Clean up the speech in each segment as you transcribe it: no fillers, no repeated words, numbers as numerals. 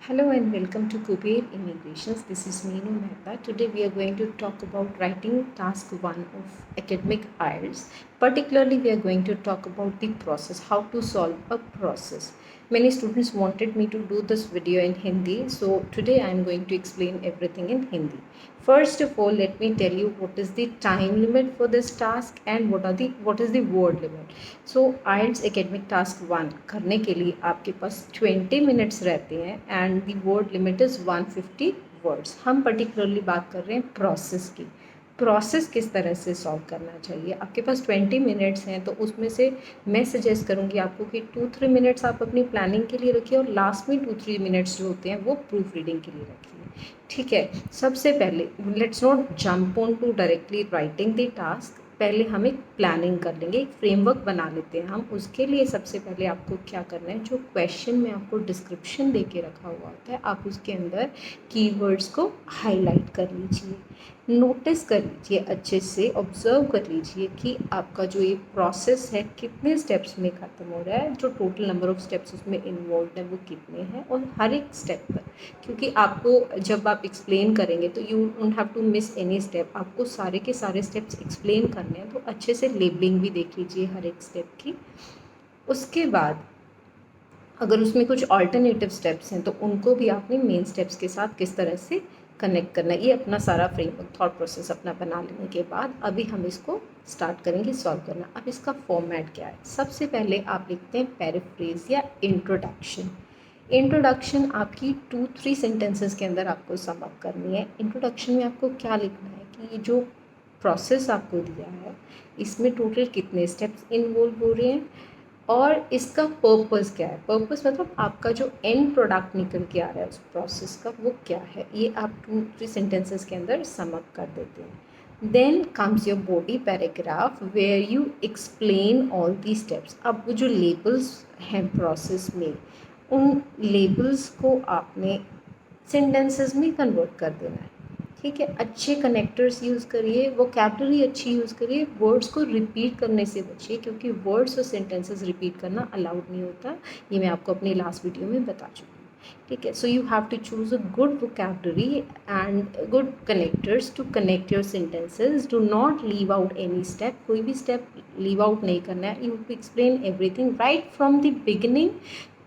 Hello and welcome to Kuber Immigrations. This is Meenu Mehta. Today we are going to talk about writing task 1 of academic IELTS. Particularly we are going to talk about the process, how to solve a process. Many students wanted me to do this video in Hindi, so today I am going to explain everything in Hindi. First of all, let me tell you what is the time limit for this task and what is the word limit. So IELTS academic task 1 करने के लिए आपके पास 20 minutes रहते हैं and the word limit is 150 words. हम particularly बात कर रहे हैं प्रोसेस की. प्रोसेस किस तरह से सॉल्व करना चाहिए. आपके पास 20 मिनट्स हैं तो उसमें से मैं सजेस्ट करूँगी आपको कि 2-3 मिनट्स आप अपनी प्लानिंग के लिए रखिए और लास्ट में 2-3 मिनट्स जो होते हैं वो प्रूफ रीडिंग के लिए रखिए. ठीक है. सबसे पहले let's not jump on to directly writing the task. पहले हम एक प्लानिंग कर लेंगे, एक फ्रेमवर्क बना लेते हैं हम. उसके लिए सबसे पहले आपको क्या करना है, जो क्वेश्चन में आपको डिस्क्रिप्शन दे के रखा हुआ होता है आप उसके अंदर कीवर्ड्स को हाईलाइट कर लीजिए, नोटिस कर लीजिए, अच्छे से ऑब्जर्व कर लीजिए कि आपका जो ये प्रोसेस है कितने स्टेप्स में ख़त्म हो रहा है, जो टोटल नंबर ऑफ़ स्टेप्स उसमें इन्वॉल्व है वो कितने हैं, और हर एक स्टेप पर, क्योंकि आपको जब आप एक्सप्लेन करेंगे तो you don't have to miss any step. आपको सारे के सारे स्टेप्स एक्सप्लेन करने हैं तो अच्छे से लेबलिंग भी देख लीजिए हर एक स्टेप की. उसके बाद अगर उसमें कुछ ऑल्टरनेटिव स्टेप्स हैं तो उनको भी आपने मेन स्टेप्स के साथ किस तरह से कनेक्ट करना है, ये अपना सारा फ्रेमवर्क थॉट प्रोसेस अपना बना लेने के बाद अभी हम इसको स्टार्ट करेंगे सॉल्व करना. अब इसका फॉर्मेट क्या है. सबसे पहले आप लिखते हैं पैराफ्रेज या इंट्रोडक्शन. इंट्रोडक्शन आपकी 2-3 सेंटेंसेस के अंदर आपको सम अप करनी है. इंट्रोडक्शन में आपको क्या लिखना है कि ये जो प्रोसेस आपको दिया है इसमें टोटल कितने स्टेप्स इन्वॉल्व हो रहे हैं और इसका पर्पस क्या है. पर्पस मतलब आपका जो एंड प्रोडक्ट निकल के आ रहा है उस प्रोसेस का वो क्या है, ये आप 2-3 सेंटेंसेस के अंदर सम अप कर देते हैं. Then comes your body paragraph where you explain all the steps. अब वो जो लेबल्स हैं प्रोसेस में, उन लेबल्स को आपने सेंटेंसेस में कन्वर्ट कर देना है. ठीक है. अच्छे कनेक्टर्स यूज़ करिए, वोकैबुलरी अच्छी यूज़ करिए, वर्ड्स को रिपीट करने से बचिए क्योंकि वर्ड्स और सेंटेंसेस रिपीट करना अलाउड नहीं होता. ये मैं आपको अपनी लास्ट वीडियो में बता चुकी हूँ. ठीक है. So you have to choose a good vocabulary and good connectors to connect your sentences. Do not leave out any step. कोई भी स्टेप लीव आउट नहीं करना है. You to explain everything right from the beginning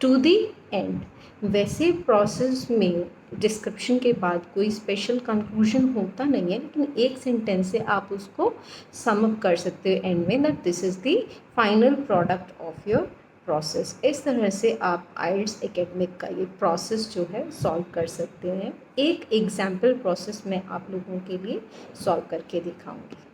to the end. वैसे process में description के बाद कोई स्पेशल कंक्लूजन होता नहीं है, लेकिन एक सेंटेंस से आप उसको सम अप कर सकते हो एंड में, that this is the final product of your process. इस तरह से आप आइल्स एकेडमिक का ये प्रोसेस जो है सॉल्व कर सकते हैं. एक एग्जाम्पल प्रोसेस मैं आप लोगों के लिए सॉल्व करके दिखाऊंगी.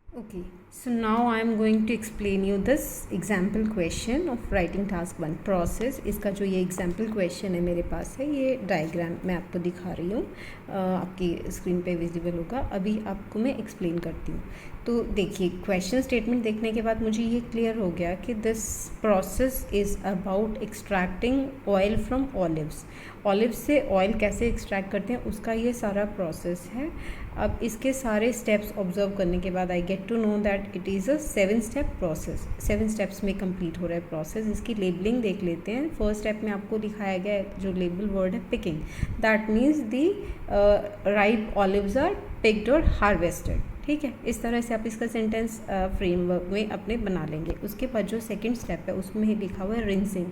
Okay, so now I am going to explain you this example question of writing task 1 process. इसका जो ये example question है मेरे पास है, ये डायग्राम मैं आपको दिखा रही हूँ, आपकी स्क्रीन पे विजिबल होगा. अभी आपको मैं एक्सप्लेन करती हूँ. तो देखिए, क्वेश्चन स्टेटमेंट देखने के बाद मुझे ये क्लियर हो गया कि this process is about extracting oil from olives. Olives से ऑयल कैसे एक्सट्रैक्ट करते हैं उसका ये सारा प्रोसेस है. अब इसके सारे स्टेप्स ऑब्जर्व करने के बाद I get to know that it is a 7 step process. 7 steps में कंप्लीट हो रहा है प्रोसेस. इसकी लेबलिंग देख लेते हैं. फर्स्ट स्टेप में आपको दिखाया गया है जो लेबल वर्ड है picking. That means the ripe olives are picked और हार्वेस्टेड. ठीक है. इस तरह से आप इसका सेंटेंस फ्रेमवर्क में अपने बना लेंगे. उसके बाद जो सेकंड स्टेप है उसमें लिखा हुआ है रिंसिंग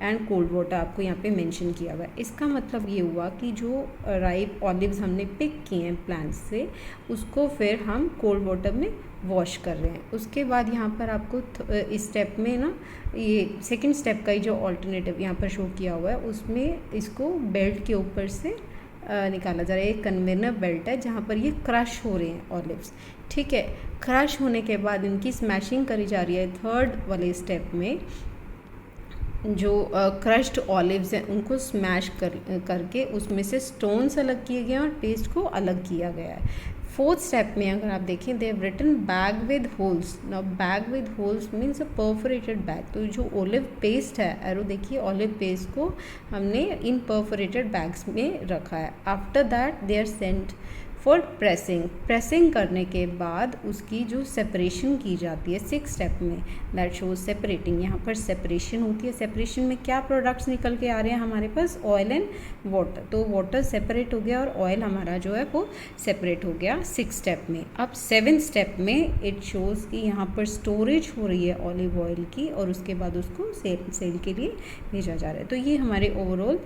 एंड कोल्ड वाटर, आपको यहाँ पे मेंशन किया हुआ है. इसका मतलब ये हुआ कि जो राइप ऑलिव्स हमने पिक किए हैं प्लांट्स से, उसको फिर हम कोल्ड वाटर में वॉश कर रहे हैं. उसके बाद यहाँ पर आपको इस स्टेप में ना, ये सेकंड स्टेप का ही जो ऑल्टरनेटिव यहाँ पर शो किया हुआ है उसमें इसको बेल्ट के ऊपर से निकाला जा रहा है. एक कन्वेयर बेल्ट है जहाँ पर ये क्रश हो रहे हैं ऑलिव्स. ठीक है. क्रश होने के बाद इनकी स्मैशिंग करी जा रही है. थर्ड वाले स्टेप में जो क्रश्ड ऑलिव्स हैं उनको स्मैश करके उसमें से स्टोन्स अलग किए गए हैं और पेस्ट को अलग किया गया है. फोर्थ स्टेप में अगर आप देखें, they have written bag with holes. Now bag with holes means a perforated bag. तो जो ऑलिव पेस्ट है, एरो देखिए, ऑलिव पेस्ट को हमने इन परफोरेटेड बैग्स में रखा है. After that they are sent for pressing. Pressing करने के बाद उसकी जो सेपरेशन की जाती है 6 स्टेप में, दैट शोज सेपरेटिंग। यहाँ पर सेपरेशन होती है। सेपरेशन में क्या प्रोडक्ट्स निकल के आ रहे हैं हमारे पास, ऑयल एंड वाटर। तो वाटर सेपरेट हो गया और ऑयल हमारा जो है वो सेपरेट हो गया 6 स्टेप में। अब 7 स्टेप में इट शोज़ कि यहाँ पर स्टोरेज हो रही है ऑलिव ऑयल की और उसके बाद उसको सेल के लिए भेजा जा रहा है। तो ये हमारे ओवरऑल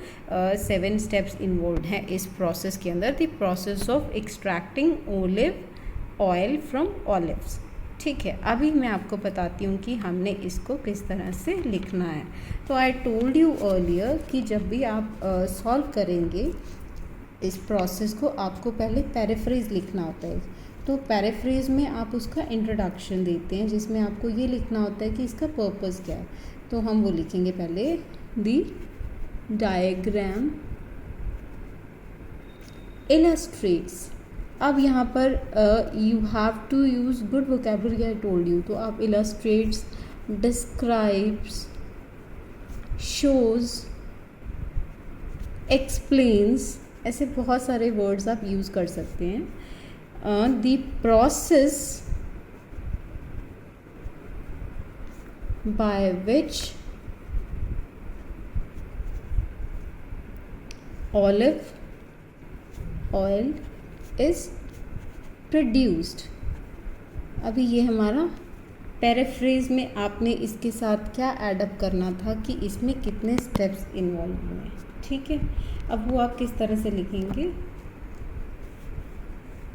7 स्टेप्स इन्वॉल्व हैं इस प्रोसेस के अंदर, the process of extracting olive oil from olives. ठीक है, अभी मैं आपको बताती हूँ कि हमने इसको किस तरह से लिखना है। तो आई टोल्ड यू अर्लियर कि जब भी आप सॉल्व करेंगे इस प्रोसेस को, आपको पहले पैराफ्रेज लिखना होता है। तो पैराफ्रेज में आप उसका इंट्रोडक्शन देते हैं जिसमें आपको ये लिखना होता है कि इसका पर्पस क्या है। तो हम वो लिखेंगे पहले, दी डायग्राम इलस्ट्रेट्स। अब यहाँ पर you have to use good vocabulary, I told you. तो आप इलस्ट्रेट्स, डिस्क्राइब्स, शोज, एक्सप्लेन्स, ऐसे बहुत सारे वर्ड्स आप यूज़ कर सकते हैं। The process by which olive oil is produced. अभी ये हमारा पैराफ्रेज में आपने इसके साथ क्या एडअप करना था कि इसमें कितने स्टेप्स इन्वॉल्व हुए हैं। ठीक है, अब वो आप किस तरह से लिखेंगे,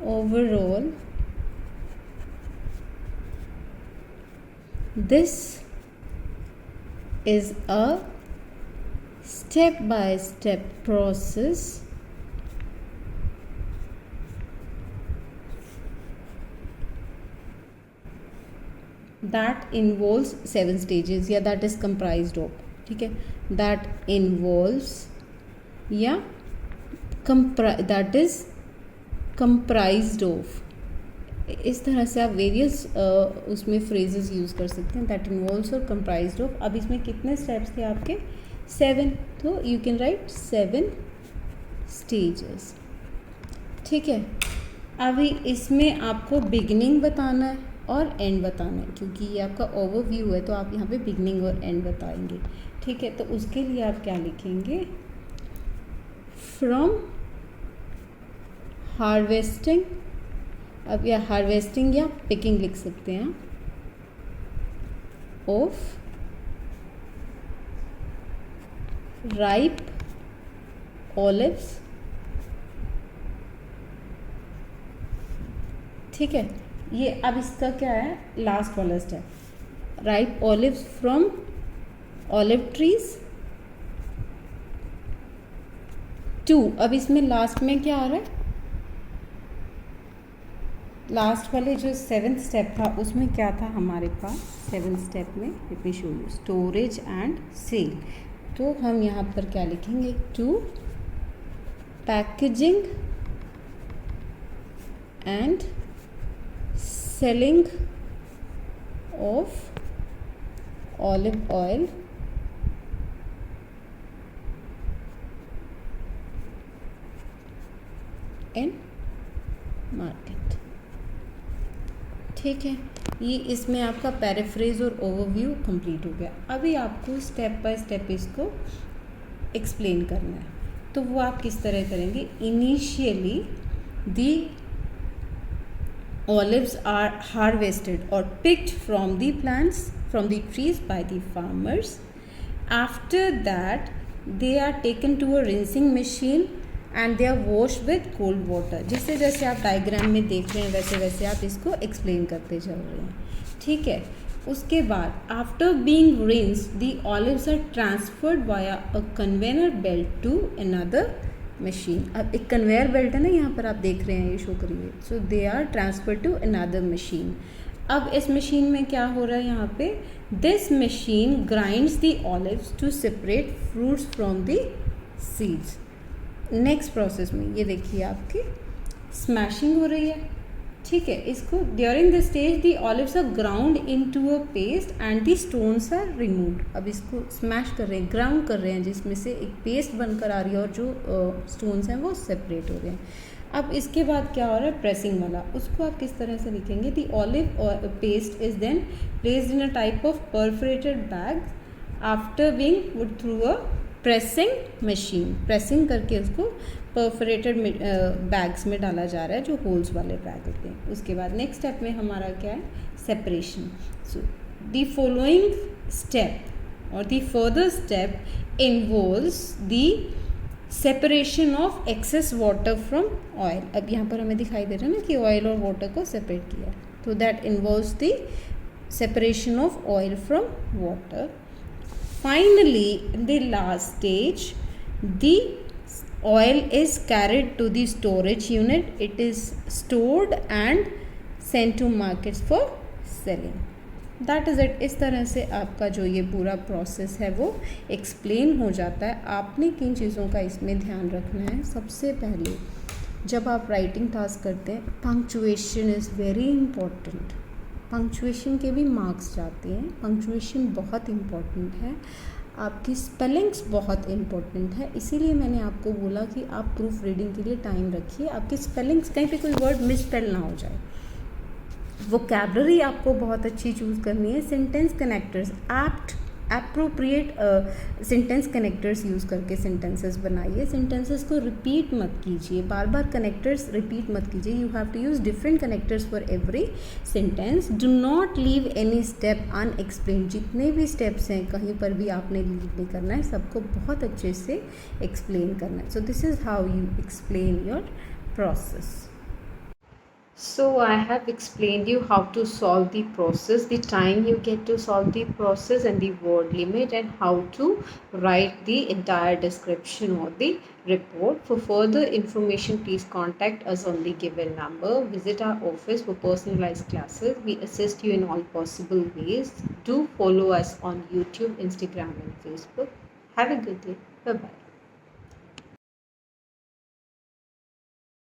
overall this is a step by step process that involves 7 stages या that is comprised of, ठीक है, that involves या that is comprised of। इस तरह से आप वेरियस उसमें फ्रेजेस यूज़ कर सकते हैं, that involves और comprised of। अब इसमें कितने स्टेप्स थे आपके, 7, तो यू कैन राइट 7 stages। ठीक है, अभी इसमें आपको बिगिनिंग बताना है और एंड बताना है, क्योंकि ये आपका ओवरव्यू है तो आप यहाँ पे बिगनिंग और एंड बताएंगे। ठीक है, तो उसके लिए आप क्या लिखेंगे, फ्रॉम हार्वेस्टिंग। अब या हार्वेस्टिंग या पिकिंग लिख सकते हैं, ऑफ राइप ऑलिव्स। ठीक है, ये अब इसका क्या है, लास्ट वाला step, ripe olives from olive trees to. अब इसमें लास्ट में क्या आ रहा है, लास्ट वाले जो 7th स्टेप था उसमें क्या था हमारे पास, 7th स्टेप में let me show you, storage and sale. तो हम यहाँ पर क्या लिखेंगे, to packaging and selling of olive oil in market। ठीक है, ये इसमें आपका पैराफ्रेज और ओवरव्यू कंप्लीट हो गया। अभी आपको स्टेप बाय स्टेप इसको एक्सप्लेन करना है, तो वो आप किस तरह करेंगे। Initially the olives are harvested or picked from the plants, from the trees by the farmers. After that they are taken to a rinsing machine and they are washed with cold water। जैसे जैसे आप diagram में देख रहे हैं वैसे वैसे आप इसको एक्सप्लेन करते चल रहे हैं। ठीक है, उसके बाद after being rinsed the olives are transferred via a conveyor belt to another machine. अब एक कन्वेयर बेल्ट है ना, यहाँ पर आप देख रहे हैं, ये शो करिए। So they are transfer to another machine. अब इस मशीन में क्या हो रहा है, यहाँ पे this machine grinds the olives to separate fruits from the seeds. Next process में ये देखिए आपकी स्मैशिंग हो रही है, ठीक है, इसको during the stage the olives are ground into a paste and the stones are removed. अब इसको स्मैश कर रहे हैं, ग्राउंड कर रहे हैं, जिसमें से एक पेस्ट बनकर आ रही है और जो स्टोन्स हैं वो सेपरेट हो रहे हैं। अब इसके बाद क्या हो रहा है, प्रेसिंग वाला, उसको आप किस तरह से लिखेंगे, the olive paste is then placed in a type of perforated bag after being put through a pressing machine. Pressing करके उसको परफोरेटेड बैग्स में डाला जा रहा है, जो होल्स वाले बैग होते हैं। उसके बाद नेक्स्ट स्टेप में हमारा क्या है, separation. So the following step और the further step involves the separation of excess water from oil. अब यहाँ पर हमें दिखाई दे रहा है ना कि ऑयल और वाटर को सेपरेट किया, तो that involves the separation of oil from water. Finally, in the last stage, the oil is carried to the storage unit. It is stored and sent to markets for selling. That is it. इस तरह से आपका जो ये पूरा process है वो explain हो जाता है। आपने किन चीज़ों का इसमें ध्यान रखना है, सबसे पहले जब आप राइटिंग टास्क करते हैं, punctuation is very important. Punctuation के भी मार्क्स जाते हैं, पंक्चुएशन बहुत इम्पॉर्टेंट है, आपकी स्पेलिंग्स बहुत इम्पॉर्टेंट है। इसीलिए मैंने आपको बोला कि आप प्रूफ रीडिंग के लिए टाइम रखिए, आपकी स्पेलिंग्स कहीं पे कोई वर्ड मिसस्पेल ना हो जाए। वोकैबलरी आपको बहुत अच्छी चूज़ करनी है। Sentence connectors, appropriate sentence connectors use करके सेंटेंसेस बनाइए। सेंटेंसेस को रिपीट मत कीजिए, बार बार कनेक्टर्स रिपीट मत कीजिए। You have to use different connectors for every sentence. Do not leave any step unexplain. जितने भी स्टेप्स हैं कहीं पर भी आपने लीव नहीं करना है, सबको बहुत अच्छे से एक्सप्लेन करना है। So this is how you explain your process. So I have explained you how to solve the process, the time you get to solve the process and the word limit, and how to write the entire description of the report. For further information, please contact us on the given number. Visit our office for personalized classes. We assist you in all possible ways. Do follow us on YouTube, Instagram and Facebook. Have a good day. Bye-bye.